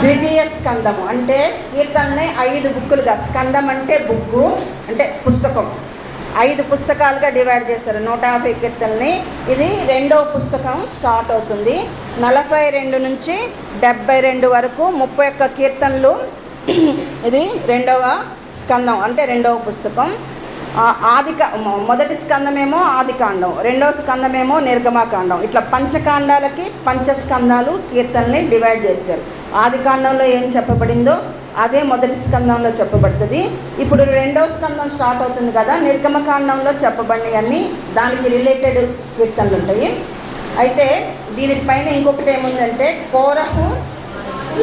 ద్వితీయ స్కందము అంటే కీర్తనని 5 బుక్కులుగా, స్కందం అంటే బుక్కు అంటే పుస్తకం, 5 పుస్తకాలుగా డివైడ్ చేశారు 150 కీర్తనని. ఇది 2వ పుస్తకం స్టార్ట్ అవుతుంది. 42 నుంచి 72 వరకు 31 కీర్తనలు. ఇది 2వ స్కందం అంటే 2వ పుస్తకం. మొదటి స్కందమేమో ఆదికాండం, 2వ స్కందమేమో నిర్గమకాండం. ఇట్లా పంచకాండాలకి పంచస్కందాలు కీర్తనని డివైడ్ చేశారు. ఆదికాండంలో ఏం చెప్పబడిందో అదే మొదటి స్కందంలో చెప్పబడుతుంది. ఇప్పుడు 2వ స్కందం స్టార్ట్ అవుతుంది కదా, నిర్గమకాండంలో చెప్పబడినవన్నీ దానికి రిలేటెడ్ కీర్తనలు ఉంటాయి. అయితే దీనిపైన ఇంకొకటి ఏముందంటే కోరహు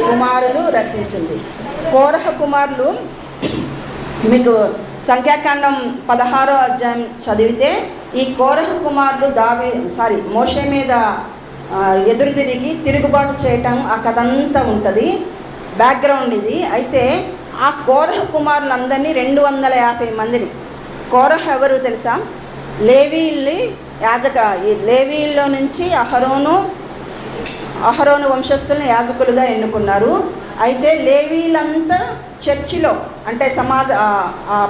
కుమారులు రచించింది. కోరహ కుమారులు మీకు సంఖ్యాకాండం 16వ అధ్యాయం చదివితే ఈ కోరహ కుమారులు మోషే మీద ఎదురు తిరుగుబాటు చేయటం ఆ కథ అంతా ఉంటుంది. బ్యాక్గ్రౌండ్ ఇది. అయితే ఆ కోరహ కుమారులందరినీ 250 మందిని, కోరహ ఎవరు తెలుసా? లేవీల్లో నుంచి అహరోను వంశస్థులను యాజకులుగా ఎన్నుకున్నారు. అయితే లేవీలంతా చర్చిలో అంటే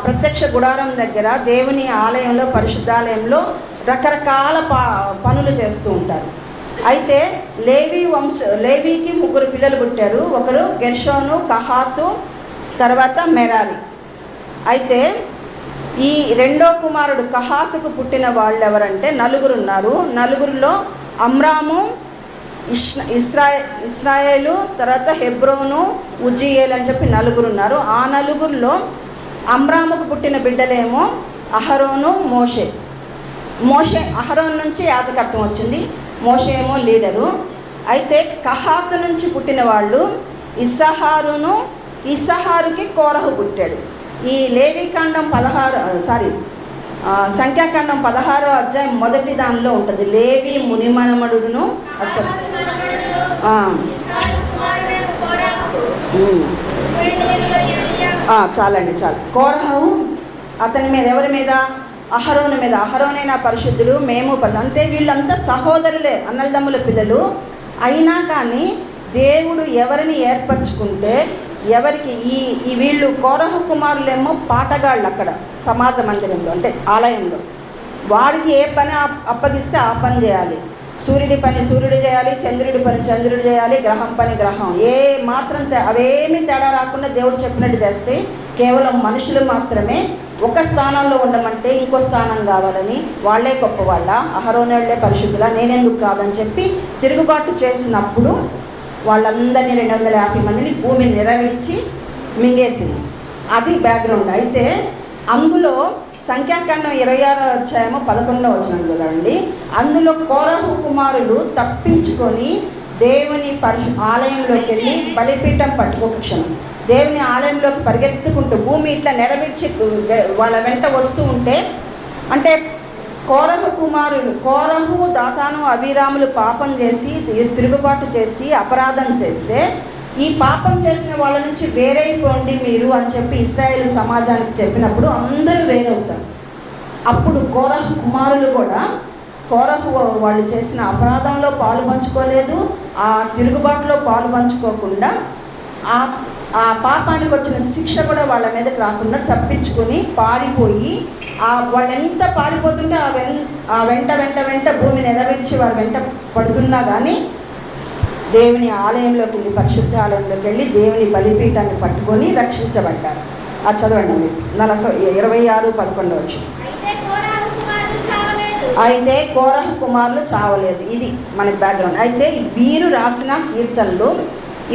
ప్రత్యక్ష గుడారం దగ్గర దేవుని ఆలయంలో, పరిశుద్ధాలయంలో రకరకాల పనులు చేస్తూ ఉంటారు. అయితే లేవీకి 3 పిల్లలు పుట్టారు. ఒకరు గెర్షోను, కహాతు, తర్వాత మెరారి. అయితే ఈ 2వ కుమారుడు కహాతుకు పుట్టిన వాళ్ళు ఎవరంటే 4 ఉన్నారు. 4లో అమ్రాము, ఇస్రాయేలు, తర్వాత హెబ్రోను, ఉజ్జియేలు అని చెప్పి 4 ఉన్నారు. ఆ 4లో అమ్రాముకు పుట్టిన బిడ్డలేమో అహరోను, మోషే. అహరోను నుంచి యాజకత్వం వచ్చింది, మోషే ఏమో లీడరు. అయితే కహాతు నుంచి పుట్టిన వాళ్ళు ఇస్సాహారుకి కోరహు పుట్టాడు. ఈ లేవీకాండం సంఖ్యాకాండం 16వ అధ్యాయం మొదటి దానిలో ఉంటుంది. లేవి మునిమనమడును చాలు. కోరహు అతని మీద, ఎవరి మీద? అహరోను మీద. అహరోనే నా పరిశుద్ధుడు, మేము అంతే. వీళ్ళంతా సహోదరులే, అన్నదమ్ముల పిల్లలు. అయినా కానీ దేవుడు ఎవరిని ఏర్పరచుకుంటే ఎవరికి ఈ వీళ్ళు కోరహ కుమారులేమో పాటగాళ్ళు అక్కడ సమాజ మందిరంలో అంటే ఆలయంలో. వాడికి ఏ పని అప్పగిస్తే ఆ పని చేయాలి. సూర్యుడి పని సూర్యుడు చేయాలి, చంద్రుడి పని చంద్రుడు చేయాలి, గ్రహం పని గ్రహం. ఏ మాత్రం అవేమీ తేడా రాకుండా దేవుడు చెప్పినట్టు చేస్తే కేవలం మనుషులు మాత్రమే ఒక స్థానంలో ఉండమంటే ఇంకో స్థానం కావాలని వాళ్ళే గొప్పవాళ్ళ, అహరోనులే పరిశుద్ధులా, నేనెందుకు కాదని చెప్పి తిరుగుబాటు చేసినప్పుడు వాళ్ళందరినీ 250 మందిని భూమి నిరవిడిచి మింగేసింది. అది బ్యాక్గ్రౌండ్. అయితే అందులో సంఖ్యాకాండం 26వ అధ్యాయము 11వ వచనం కదండి. అందులో కోరహు కుమారులు తప్పించుకొని దేవుని ఆలయంలోకి వెళ్ళి బలిపీఠం పట్టుకోక క్షణం దేవుని ఆలయంలోకి పరిగెత్తుకుంటూ భూమి ఇట్లా నెరవేర్చి వాళ్ళ వెంట వస్తూ ఉంటే, అంటే కోరహు, దాతాను, అబీరాములు పాపం చేసి తిరుగుబాటు చేసి అపరాధం చేస్తే ఈ పాపం చేసిన వాళ్ళ నుంచి వేరైపోండి మీరు అని చెప్పి ఇశ్రాయేలు సమాజానికి చెప్పినప్పుడు అందరూ వేరవుతారు. అప్పుడు కోరహు కుమారులు కూడా వాళ్ళు చేసిన అపరాధంలో పాలు పంచుకోలేదు, ఆ తిరుగుబాటులో పాలు పంచుకోకుండా ఆ పాపానికి వచ్చిన శిక్ష కూడా వాళ్ళ మీదకి రాకుండా తప్పించుకొని పారిపోయి వాళ్ళు ఎంత పారిపోతుంటే ఆ వెంట భూమిని ఎదవిడిచి వారు వెంట పడుతున్నా కానీ దేవుని ఆలయంలోకి వెళ్ళి, పరిశుద్ధ ఆలయంలోకి వెళ్ళి దేవుని బలిపీఠాన్ని పట్టుకొని రక్షించబడ్డారు. అది చదవండి మీరు 26:11. అయితే కోరహ కుమారులు చావలేదు. ఇది మనకి బ్యాక్గ్రౌండ్. అయితే వీరు రాసిన కీర్తనలు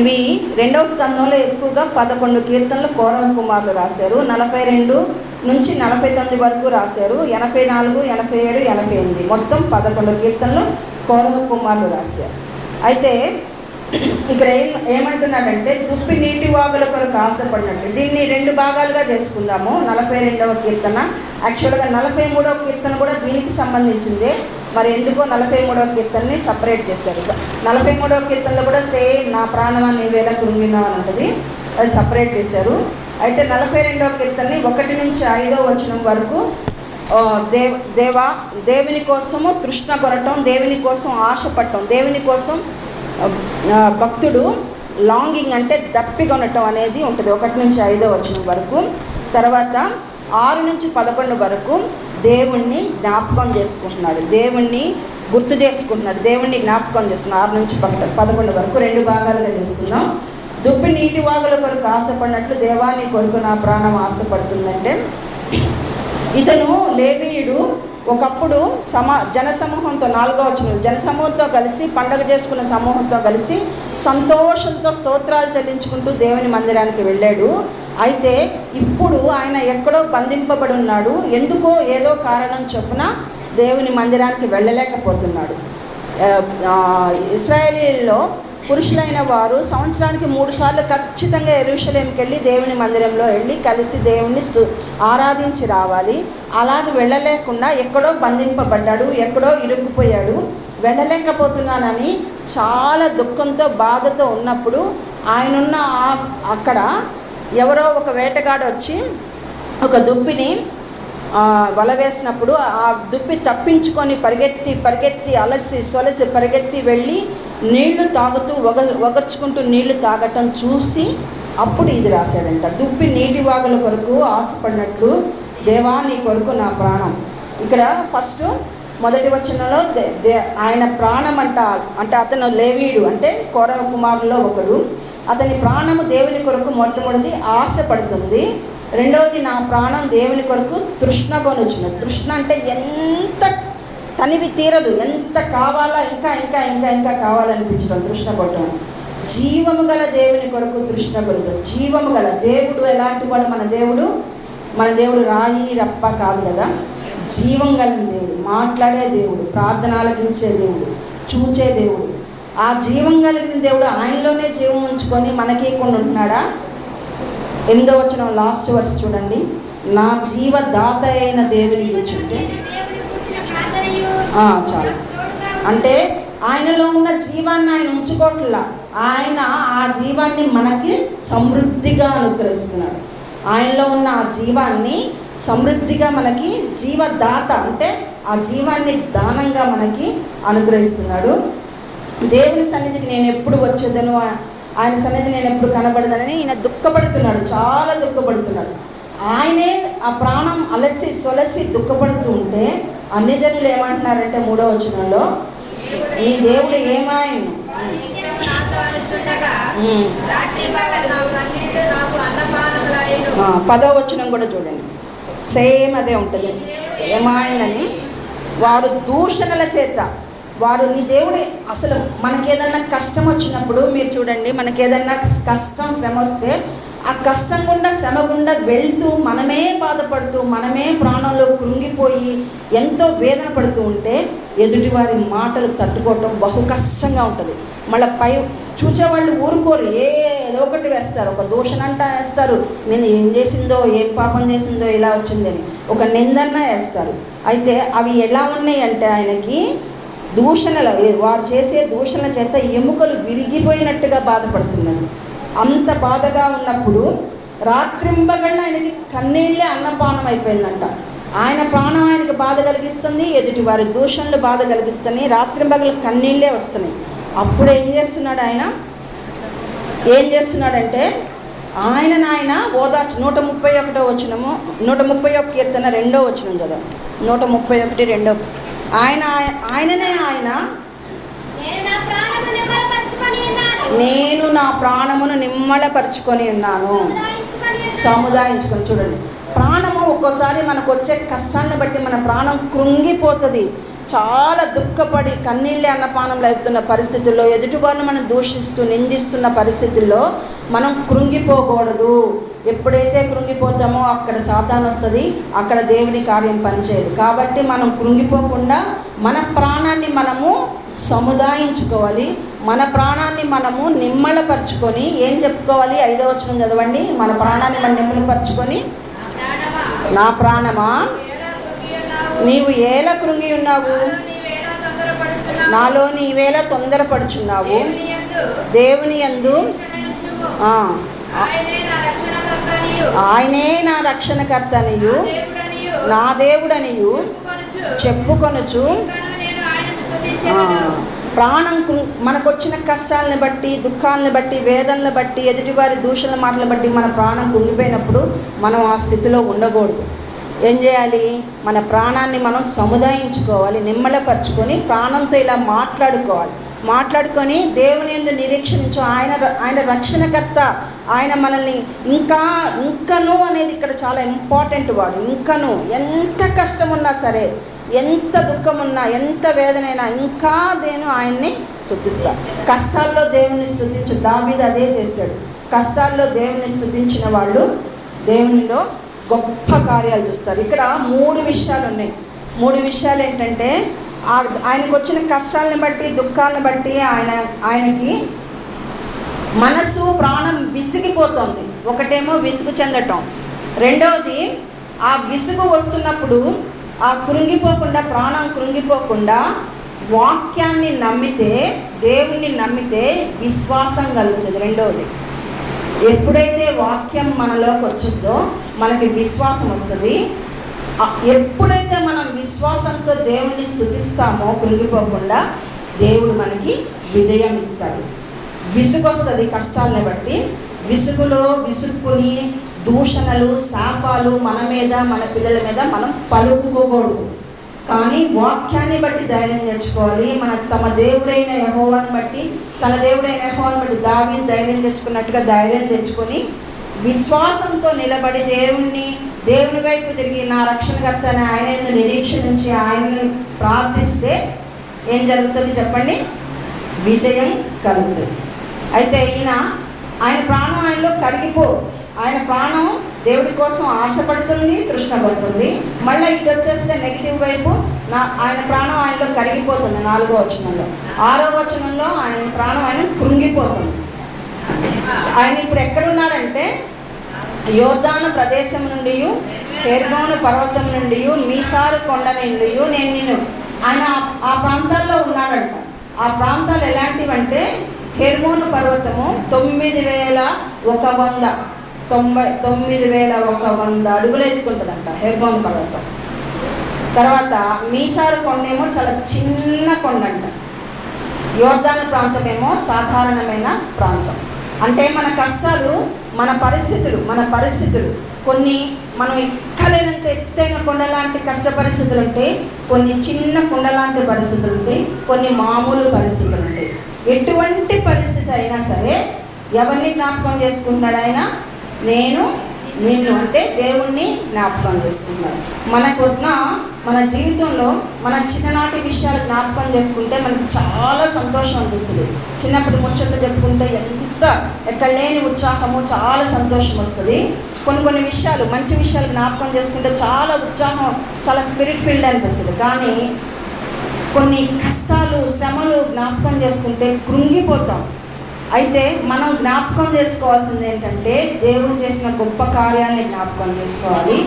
ఇవి 2వ స్కందంలో ఎక్కువగా 11 కీర్తనలు కోరహ కుమారులు రాశారు. 42 నుంచి 49 వరకు రాశారు. 84, 87, 88 మొత్తం 11 కీర్తనలు కోరహ కుమారులు రాశారు. అయితే ఇక్కడ ఏమంటున్నాడంటే దుప్పి నీటి వాగుల కొరకు ఆశపడినట్టు. దీన్ని 2 భాగాలుగా చేసుకుందాము. 42వ కీర్తన, యాక్చువల్గా 43వ కీర్తన కూడా దీనికి సంబంధించిందే. మరి ఎందుకో 43వ కీర్తనని సపరేట్ చేశారు. 43వ కీర్తనలో కూడా సేమ్ నా ప్రాణమా నీవేళ కృంగినావు అని ఉంటుంది, అది సపరేట్ చేశారు. అయితే 42వ కీర్తనని 1 నుంచి 5వ వచనం వరకు దేవుని కోసము తృష్ణ కొరటం, దేవుని కోసం ఆశపడటం, దేవుని కోసం భక్తుడు లాంగింగ్ అంటే దప్పికొనటం అనేది ఉంటుంది. 1 నుంచి 5వ వచనం వరకు. తర్వాత 6 నుంచి 11 వరకు దేవుణ్ణి జ్ఞాపకం చేసుకుంటున్నాడు, దేవుణ్ణి గుర్తు చేసుకుంటున్నాడు, దేవుణ్ణి జ్ఞాపకం చేసుకున్నాడు. 6 నుంచి 11 వరకు 2 భాగాలుగా తీసుకుందాం. దుప్పి నీటి వాగుల కొరకు ఆశపడినట్లు దేవాని కొరకు నా ప్రాణం ఆశపడుతుందంటే, ఇతను లేవీయుడు ఒకప్పుడు జనసమూహంతో 4వ వచనం జనసమూహంతో కలిసి పండగ చేసుకున్న సమూహంతో కలిసి సంతోషంతో స్తోత్రాలు చెల్లించుకుంటూ దేవుని మందిరానికి వెళ్ళాడు. అయితే ఇప్పుడు ఆయన ఎక్కడో బంధింపబడి ఉన్నాడు. ఎందుకో ఏదో కారణం చొప్పున దేవుని మందిరానికి వెళ్ళలేకపోతున్నాడు. ఇశ్రాయేలీల్లో పురుషులైన వారు సంవత్సరానికి 3 సార్లు ఖచ్చితంగా యెరూషలేంకి వెళ్ళి దేవుని మందిరంలో వెళ్ళి కలిసి దేవుణ్ణి ఆరాధించి రావాలి. అలాగే వెళ్ళలేకుండా ఎక్కడో బంధింపబడ్డాడు, ఎక్కడో ఇరుక్కుపోయాడు. వెళ్ళలేకపోతున్నానని చాలా దుఃఖంతో బాధతో ఉన్నప్పుడు ఆయనున్న అక్కడ ఎవరో ఒక వేటగాడు వచ్చి ఒక దుప్పిని వల వేసినప్పుడు ఆ దుప్పి తప్పించుకొని పరిగెత్తి అలసి సొలసి పరిగెత్తి వెళ్ళి నీళ్లు తాగుతూ ఒగర్చుకుంటూ నీళ్లు తాగటం చూసి అప్పుడు ఇది రాశాడంట. దుప్పి నీటి వాగుల కొరకు ఆశపడినట్లు దేవా నీ కొరకు నా ప్రాణం. ఇక్కడ ఫస్ట్ మొదటి వచనంలో ఆయన ప్రాణం అంటే అతను లేవీయుడు, అంటే కోరహ కుమారుల్లో ఒకడు. అతని ప్రాణము దేవుని కొరకు మొట్టమొదటి ఆశపడుతుంది. రెండవది నా ప్రాణం దేవుని కొరకు తృష్ణ కొనుచును. తృష్ణ అంటే ఎంత తనివి తీరదు, ఎంత కావాలా ఇంకా ఇంకా ఇంకా ఇంకా కావాలనిపించడం తృష్ణ కొట్టడం. జీవము గల దేవుని కొరకు తృష్ణ కొడుతుంది. జీవము గల దేవుడు ఎలాంటి వాడు? మన దేవుడు రాయి రప్ప కాదు కదా, జీవం కలిగిన దేవుడు, మాట్లాడే దేవుడు, ప్రార్థన ఆలకించే దేవుడు, చూచే దేవుడు. ఆ జీవం కలిగిన దేవుడు ఆయనలోనే జీవం ఉంచుకొని మనకేకుండా ఉంటున్నాడా? 8వ వచనం లాస్ట్ వర్స్ చూడండి. నా జీవదాత అయిన దేవుని కూర్చుంటే చాలు. అంటే ఆయనలో ఉన్న జీవాన్ని ఆయన ఉంచుకోవట్లా, ఆయన ఆ జీవాన్ని మనకి సమృద్ధిగా అనుగ్రహిస్తున్నాడు. ఆయనలో ఉన్న ఆ జీవాన్ని సమృద్ధిగా మనకి జీవదాత అంటే ఆ జీవాన్ని దానంగా మనకి అనుగ్రహిస్తున్నాడు. దేవుని సన్నిధికి నేను ఎప్పుడు వచ్చేదను, ఆయన సన్నిధి నేను ఎప్పుడు కనబడదనని ఈయన దుఃఖపడుతున్నాడు, చాలా దుఃఖపడుతున్నాడు. ఆయనే ఆ ప్రాణం అలసి సొలసి దుఃఖపడుతూ ఉంటే అన్ని జనులు ఏమంటున్నారంటే 3వ వచనంలో ఈ దేవుడు ఏమాయను. 10వ వచనం కూడా చూడండి, సేమ్ అదే ఉంటుంది. ఏమాయనని వారు దూషణల చేత వారు నీ దేవుడే. అసలు మనకేదన్నా కష్టం వచ్చినప్పుడు మీరు చూడండి, మనకేదన్నా కష్టం శ్రమ వస్తే ఆ కష్టం గుండా శ్రమ గుండా వెళ్తూ మనమే బాధపడుతూ మనమే ప్రాణంలో కృంగిపోయి ఎంతో వేదన పడుతూ ఉంటే ఎదుటివారి మాటలు తట్టుకోవటం బహు కష్టంగా ఉంటుంది. మళ్ళీ చూచేవాళ్ళు ఊరుకోరు, ఏదో ఒకటి వేస్తారు, ఒక దూషణ వేస్తారు, నేను ఏం చేసిందో ఏం పాపం చేసిందో ఇలా వచ్చిందని ఒక నిందన్న వేస్తారు. అయితే అవి ఎలా ఉన్నాయి అంటే ఆయనకి దూషణలు, వారు చేసే దూషణల చేత ఎముకలు విరిగిపోయినట్టుగా బాధపడుతున్నాడు. అంత బాధగా ఉన్నప్పుడు రాత్రింబగళ్ళ ఆయనకి కన్నీళ్ళే అన్నపానం అయిపోయిందంట. ఆయన ప్రాణం ఆయనకి బాధ కలిగిస్తుంది, ఎదుటి వారి దూషణలు బాధ కలిగిస్తున్నాయి, రాత్రింబగళ్ళు కన్నీళ్ళే వస్తున్నాయి. అప్పుడు ఏం చేస్తున్నాడంటే ఆయన ఓదార్చు. 131వ వచనము, 131 కీర్తన 2వ వచనం కదా, 131 2. ఆయననే నేను నా ప్రాణమును నిమ్మళపరుచుకొని ఉన్నాను, సముదాయించుకొని. చూడండి, ప్రాణము ఒక్కోసారి మనకు వచ్చే కష్టాన్ని బట్టి మన ప్రాణం కృంగిపోతుంది. చాలా దుఃఖపడి కన్నీళ్ళే అన్నపానంలో అవుతున్న పరిస్థితుల్లో, ఎదుటివారిని మనం దూషిస్తూ నిందిస్తున్న పరిస్థితుల్లో మనం కృంగిపోకూడదు. ఎప్పుడైతే కృంగిపోతామో అక్కడ సాతాను వస్తుంది, అక్కడ దేవుని కార్యం పనిచేయదు. కాబట్టి మనం కృంగిపోకుండా మన ప్రాణాన్ని మనము సముదాయించుకోవాలి, మన ప్రాణాన్ని మనము నిమ్మళపరుచుకొని ఏం చెప్పుకోవాలి? 5వ వచనం చదవండి. మన ప్రాణాన్ని మనం నిమ్మళపరుచుకొని, నా ప్రాణమా నీవు ఏలా కృంగి ఉన్నావు, నాలో నీవేలా తొందరపడుచున్నావు. దేవుని యందు ఆయనే నా రక్షణకర్తనియు నా దేవుడనియు చెప్పుకొనుచు ప్రాణం మనకు వచ్చిన కష్టాలను బట్టి, దుఃఖాలను బట్టి, వేదనలు బట్టి, ఎదుటివారి దూషణ మాటలను బట్టి మన ప్రాణం కుంగిపోయినప్పుడు మనం ఆ స్థితిలో ఉండకూడదు. ఏం చేయాలి? మన ప్రాణాన్ని మనం సముదాయించుకోవాలి, నిమ్మలపరుచుకొని ప్రాణంతో ఇలా మాట్లాడుకొని దేవుని యందు నిరీక్షించు. ఆయన రక్షణకర్త, ఆయన మనల్ని ఇంకను అనేది ఇక్కడ చాలా ఇంపార్టెంట్ వాడు. ఇంకను ఎంత కష్టం ఉన్నా సరే, ఎంత దుఃఖం ఉన్నా, ఎంత వేదనైనా ఇంకా నేను ఆయన్ని స్తుతిస్తా. కష్టాల్లో దేవుణ్ణి స్తుతించు. దావీదు అదే చేశాడు. కష్టాల్లో దేవుణ్ణి స్తుతించిన వాళ్ళు దేవునిలో గొప్ప కార్యాలు చూస్తారు. ఇక్కడ 3 విషయాలు ఉన్నాయి. 3 విషయాలు ఏంటంటే, ఆయనకు వచ్చిన కష్టాలను బట్టి, దుఃఖాలను బట్టి ఆయనకి మనసు, ప్రాణం విసిగిపోతుంది. ఒకటేమో విసుగు చెందటం, రెండవది ఆ విసుగు వస్తున్నప్పుడు ఆ ప్రాణం కృంగిపోకుండా వాక్యాన్ని నమ్మితే, దేవుణ్ణి నమ్మితే విశ్వాసం కలుగుతుంది. రెండవది, ఎప్పుడైతే వాక్యం మనలోకి వచ్చిందో మనకి విశ్వాసం వస్తుంది. ఎప్పుడైతే మనం విశ్వాసంతో దేవుణ్ణి స్తుతిస్తామో కృంగిపోకుండా, దేవుడు మనకి విజయం ఇస్తాడు. విసుగు వస్తుంది కష్టాలను బట్టి. విసుగులో విసుక్కుని దూషణలు, శాపాలు మన మీద, మన పిల్లల మీద మనం పలుకుకోకూడదు. కానీ వాక్యాన్ని బట్టి ధైర్యం తెచ్చుకోవాలి. తన దేవుడైన యెహోవాను బట్టి దావీదు ధైర్యం తెచ్చుకున్నట్టుగా ధైర్యం తెచ్చుకొని విశ్వాసంతో నిలబడి దేవుని వైపు తిరిగి, నా రక్షణకర్త అని ఆయన నిరీక్షించి ఆయన్ని ప్రార్థిస్తే ఏం జరుగుతుంది చెప్పండి? విజయం కలుగుతుంది. అయితే ఆయన ప్రాణం ఆయనలో ఆయన ప్రాణం దేవుడి కోసం ఆశపడుతుంది, తృష్ణపడుతుంది. మళ్ళీ ఇటు వచ్చేస్తే నెగిటివ్ వైపు ఆయన ప్రాణం ఆయనలో కరిగిపోతుంది. 4వ వచనంలో. 6వ వచనంలో ఆయన ప్రాణం కృంగిపోతుంది. ఆయన ఇప్పుడు ఎక్కడున్నారంటే, యోర్దాను ప్రదేశం నుండి, హెర్మోను పర్వతం నుండి, మీసారు కొండ నుండి ఆయన ఆ ప్రాంతాల్లో ఉన్నాడంట. ఆ ప్రాంతాలు ఎలాంటివంటే, హెర్మోను పర్వతము 9,100 అడుగులు ఎత్తుకుంటుందంట హెర్మోను పర్వతం. తర్వాత మీసారు కొండేమో చాలా చిన్న కొండ అంట. యోర్దాను ప్రాంతమేమో సాధారణమైన ప్రాంతం. అంటే మన కష్టాలు, మన పరిస్థితులు కొన్ని మనం ఎక్కలేనంత ఎత్తైన కొండ లాంటి కష్ట పరిస్థితులు ఉంటాయి, కొన్ని చిన్న కొండ లాంటి పరిస్థితులు ఉంటాయి, కొన్ని మామూలు పరిస్థితులు ఉంటాయి. ఎటువంటి పరిస్థితి అయినా సరే ఎవరిని జ్ఞాపకం చేసుకుంటున్నాడు ఆయన? నిన్ను అంటే దేవుణ్ణి జ్ఞాపకం చేసుకున్నాడు. మన జీవితంలో మన చిన్ననాటి విషయాలు జ్ఞాపకం చేసుకుంటే మనకి చాలా సంతోషం అనిపిస్తుంది. చిన్నప్పుడు ముచ్చట్లు చెప్పుకుంటే ఎక్కడ లేని ఉత్సాహము, చాలా సంతోషం వస్తుంది. కొన్ని విషయాలు, మంచి విషయాలు జ్ఞాపకం చేసుకుంటే చాలా ఉత్సాహం, చాలా స్పిరిట్ ఫీల్డ్ అనిపిస్తుంది. కానీ కొన్ని కష్టాలు, శ్రమలు జ్ఞాపకం చేసుకుంటే కృంగిపోతాం. అయితే మనం జ్ఞాపకం చేసుకోవాల్సింది ఏంటంటే, దేవుడు చేసిన గొప్ప కార్యాన్ని జ్ఞాపకం చేసుకోవాలి,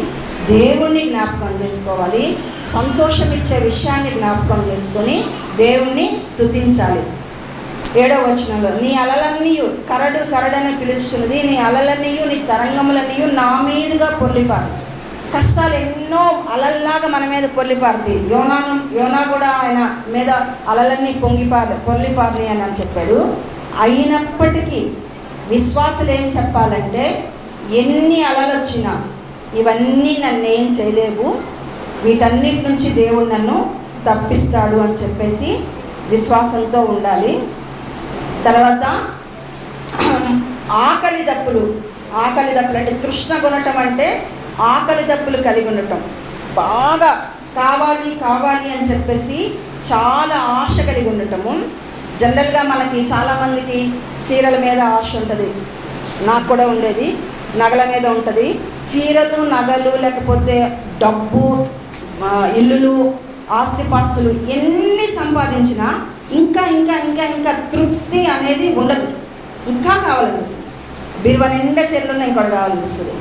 దేవుణ్ణి జ్ఞాపకం చేసుకోవాలి, సంతోషం ఇచ్చే విషయాన్ని జ్ఞాపకం చేసుకొని దేవుణ్ణి స్తుతించాలి. 7వ వచనంలో, నీ అలలన్నీ కరడని పిలుచున్నది, నీ అలలన్నీ, నీ తరంగములన్నీ నా మీదుగా పొర్లిపారు. కష్టాలు ఎన్నో అలల్లాగా మన మీద పొర్లిపారుతాయి. యోనా కూడా ఆయన మీద అలలన్నీ పొర్లిపారి అని చెప్పాడు. అయినప్పటికీ విశ్వాసులు ఏం చెప్పాలంటే, ఎన్ని అలలు వచ్చినా ఇవన్నీ నన్నేం చేయలేవు, వీటన్నిటి నుంచి దేవుడు నన్ను తప్పిస్తాడు అని చెప్పేసి విశ్వాసంతో ఉండాలి. తర్వాత ఆకలి దప్పులు అంటే తృష్ణ కొనటం అంటే ఆకలి దప్పులు కలిగి ఉండటం, బాగా కావాలి అని చెప్పేసి చాలా ఆశ కలిగి ఉండటము. జనరల్గా మనకి చాలామందికి చీరల మీద ఆశ ఉంటుంది, నాకు కూడా ఉండేది. నగల మీద ఉంటుంది. చీరలు, నగలు, లేకపోతే డబ్బు, ఇల్లులు, ఆస్తిపాస్తులు ఎన్ని సంపాదించినా ఇంకా తృప్తి అనేది ఉండదు. ఇంకా కావాలనిపిస్తుంది. బీరువా నిండా చీరలు ఉన్నాయి, ఇంకోటి కావాలనిపిస్తుంది.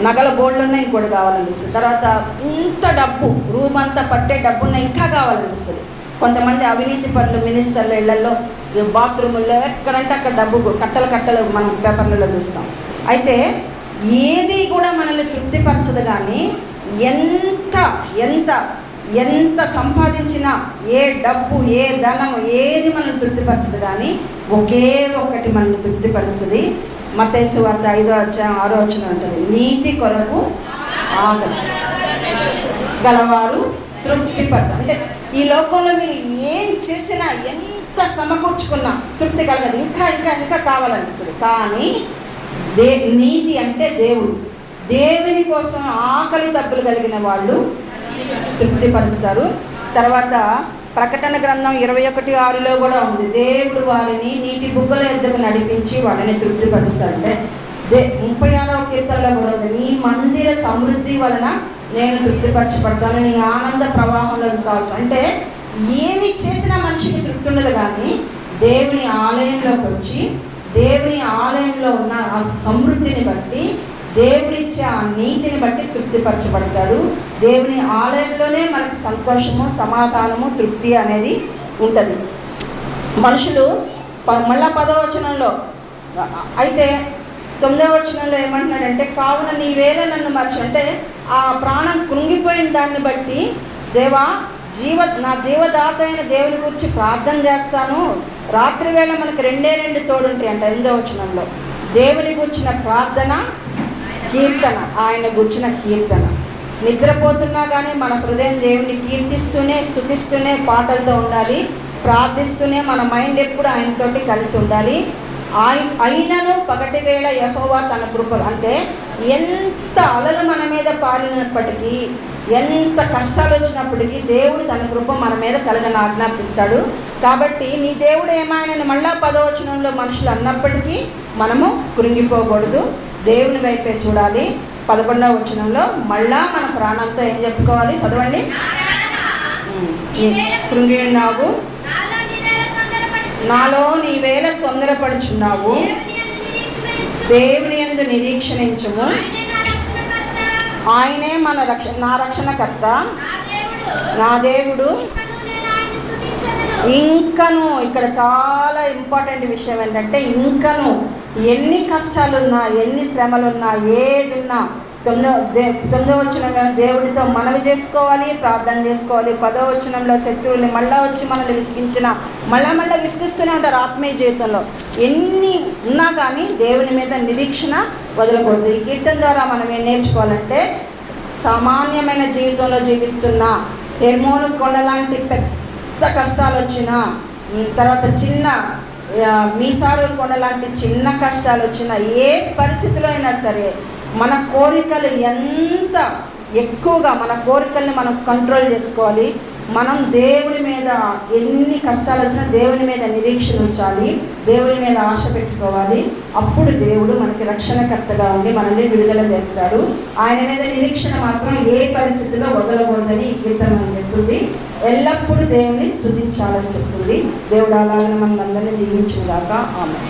నగల బోర్డులు ఉన్నాయి, ఇంకోటి కావాలనిపిస్తుంది. తర్వాత ఇంత డబ్బు, రూమ్ అంతా పట్టే డబ్బు ఉన్నాయి, ఇంకా కావాలనిపిస్తుంది. కొంతమంది అవినీతి పనులు, మినిస్టర్ల ఇళ్లలో, బాత్రూముల్లో ఎక్కడంటే అక్కడ డబ్బు కట్టలు మనం పేపర్లలో చూస్తాం. అయితే ఏది కూడా మనల్ని తృప్తిపరచదు. కానీ ఎంత ఎంత సంపాదించినా ఏ డబ్బు ఏ ధనం ఏది మనల్ని తృప్తిపరచదు, కానీ ఒకే ఒక్కటి మనల్ని తృప్తిపరుస్తుంది. మత్తయి సువార్త 5వ అధ్యాయం 6వ వచనం ఉంటుంది, నీతి కొరకు ఆగదు గలవారు తృప్తిపరచ. అంటే ఈ లోకంలో మీరు ఏం చేసినా ఎంత సమకూర్చుకున్నా తృప్తి కలగదు, ఇంకా ఇంకా ఇంకా కావాలనిపిస్తుంది. కానీ నీతి అంటే దేవుడు, దేవుని కోసం ఆకలి దప్పులు కలిగిన వాళ్ళు తృప్తిపరుస్తారు. తర్వాత ప్రకటన గ్రంథం 21:6లో కూడా ఉంది, దేవుడు వారిని నీటి బుగ్గల యొద్దకు నడిపించి వాళ్ళని తృప్తిపరుస్తాడు. అంటే 36వ కీర్తనలో కూడా ఉంది, నీ మందిర సమృద్ధి వలన నేను తృప్తిపరచబడతాను, నీ ఆనంద ప్రవాహంలో కాదు. అంటే ఏమి చేసినా మనిషికి తృప్తి ఉండదు, కానీ దేవుని ఆలయంలోకి వచ్చి దేవుని ఆలయంలో ఉన్న ఆ సమృద్ధిని బట్టి, దేవుడిచ్చే ఆ నీతిని బట్టి తృప్తిపరచబడతాడు. దేవుని ఆలయంలోనే మనకి సంతోషము, సమాధానము, తృప్తి అనేది ఉంటుంది. మనుషులు మళ్ళా 10వ వచనంలో, అయితే 9వ వచనంలో ఏమంటున్నాడంటే, కావున నీవేళ నన్ను మర్చి, అంటే ఆ ప్రాణం కృంగిపోయిన దాన్ని బట్టి, దేవా నా జీవదాత అయిన దేవుని గురించి ప్రార్థన చేస్తాను. రాత్రి వేళ మనకు 2 తోడుంటాయి అంట. 8వ వచనంలో దేవుని గురించిన ప్రార్థన, కీర్తన, ఆయన గురించిన కీర్తన. నిద్రపోతున్నా కానీ మన హృదయం దేవుని కీర్తిస్తూనే, స్తుతిస్తూనే పాటలతో ఉండాలి, ప్రార్థిస్తూనే మన మైండ్ ఎప్పుడు ఆయనతోటి కలిసి ఉండాలి. అయినను పగటి వేళ యెహోవా తన కృప, అంటే ఎంత అలలు మన మీద పారినప్పటికీ, ఎంత కష్టాలు వచ్చినప్పటికీ దేవుడు తన కృప మన మీద కలగని ఆజ్ఞాపిస్తాడు. కాబట్టి నీ దేవుడు ఏమైనా మళ్ళా 10వ వచనంలో మనుషులు అన్నప్పటికీ మనము కృంగిపోకూడదు, దేవుని వైపే చూడాలి. 11వ వచనంలో మళ్ళా మన ప్రాణంతో ఏం చెప్పుకోవాలి, చదవండి. కృంగి ఉన్నావు, నాలో నీవేళ తొందరపడుచున్నావు, దేవుని యందు నిరీక్షణించుము, ఆయనే నా రక్షణకర్త, నా దేవుడు. ఇంకను ఇక్కడ చాలా ఇంపార్టెంట్ విషయం ఏంటంటే, ఇంకను ఎన్ని కష్టాలున్నా, ఎన్ని శ్రమలున్నా, ఏదున్నా 9వ వచనంలో దేవుడితో మనవి చేసుకోవాలి, ప్రార్థన చేసుకోవాలి. 10వ వచనంలో శత్రువుల్ని మళ్ళా వచ్చి మనల్ని విసిగించిన మళ్ళా విసిగిస్తూనే ఉంటారు ఆత్మీయ జీవితంలో. ఎన్ని ఉన్నా కానీ దేవుని మీద నిరీక్షణ వదలకూడదు. ఈ కీర్తన ద్వారా మనం ఏం నేర్చుకోవాలంటే, సామాన్యమైన జీవితంలో జీవిస్తున్న హెర్మోను కొండలాంటి పెద్ద కష్టాలు వచ్చినా, తర్వాత చిన్న మీసారు కొండలాంటి చిన్న కష్టాలు వచ్చినా, ఏ పరిస్థితిలో అయినా సరే మన కోరికలు ఎంత ఎక్కువగా, మన కోరికల్ని మనం కంట్రోల్ చేసుకోవాలి. మనం దేవుని మీద ఎన్ని కష్టాలు వచ్చినా దేవుని మీద నిరీక్షణ ఉంచాలి, దేవుని మీద ఆశ పెట్టుకోవాలి. అప్పుడు దేవుడు మనకి రక్షణకర్తగా ఉండి మనల్ని విడుదల చేస్తాడు. ఆయన మీద నిరీక్షణ మాత్రం ఏ పరిస్థితిలో వదలకూడదని ఈ కీర్తన చెప్తుంది. ఎల్లప్పుడూ దేవుని స్తుతించాలని చెప్తుంది. దేవుడు అలాగే మనల్ని అందరినీ దీవించుగాక. ఆమేన్.